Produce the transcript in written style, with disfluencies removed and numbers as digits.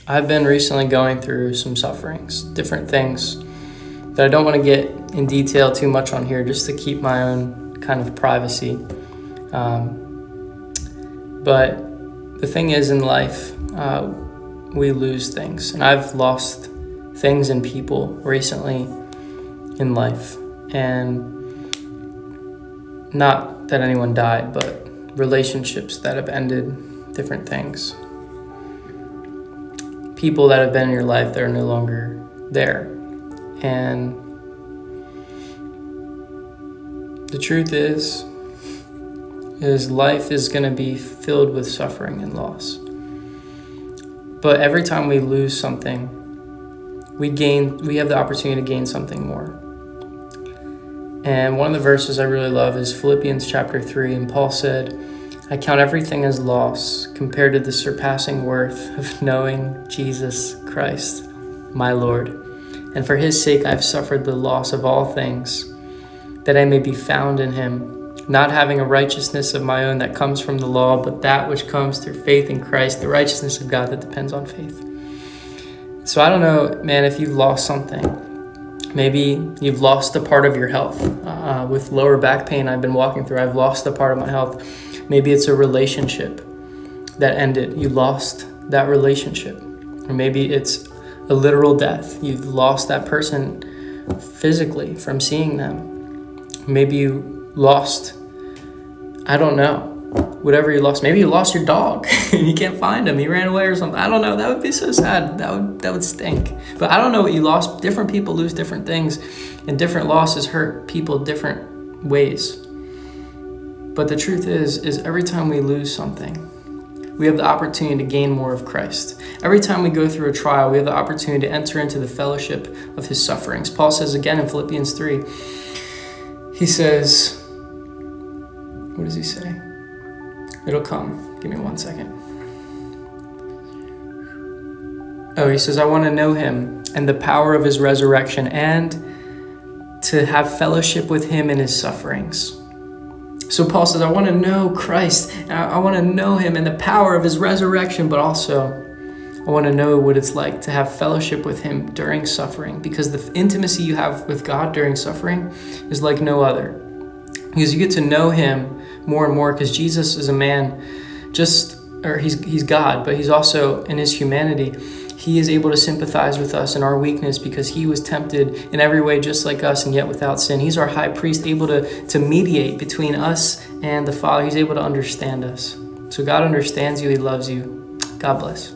I've been recently going through some sufferings, different things that I don't want to get in detail too much on here just to keep my own kind of privacy. But the thing is, in life, we lose things. And I've lost things and people recently in life. And not that anyone died, but relationships that have ended, different things. People that have been in your life that are no longer there. And the truth is life is going to be filled with suffering and loss. But every time we lose something, we have the opportunity to gain something more. And one of the verses I really love is Philippians chapter 3, and Paul said, "I count everything as loss compared to the surpassing worth of knowing Jesus Christ, my Lord. And for his sake I've suffered the loss of all things, that I may be found in him, not having a righteousness of my own that comes from the law, but that which comes through faith in Christ, the righteousness of God that depends on faith." So I don't know, man, if you've lost something. Maybe you've lost a part of your health. With lower back pain I've been walking through, I've lost a part of my health. Maybe it's a relationship that ended. You lost that relationship. Or maybe it's a literal death. You've lost that person physically from seeing them. Maybe you lost, I don't know, whatever you lost. Maybe you lost your dog and you can't find him. He ran away or something. I don't know. That would be so sad. That would stink. But I don't know what you lost. Different people lose different things, and different losses hurt people different ways. But the truth is every time we lose something, we have the opportunity to gain more of Christ. Every time we go through a trial, we have the opportunity to enter into the fellowship of his sufferings. Paul says again in Philippians 3, he says, what does he say? It'll come. Give me 1 second. Oh, he says, "I want to know him and the power of his resurrection, and to have fellowship with him in his sufferings." So Paul says, I want to know Christ. I want to know him and the power of his resurrection, but also I want to know what it's like to have fellowship with him during suffering, because the intimacy you have with God during suffering is like no other. Because you get to know him more and more, because Jesus is a man, he's God, but he's also, in his humanity, he is able to sympathize with us in our weakness, because he was tempted in every way just like us and yet without sin. He's our high priest, able to mediate between us and the Father. He's able to understand us. So God understands you. He loves you. God bless.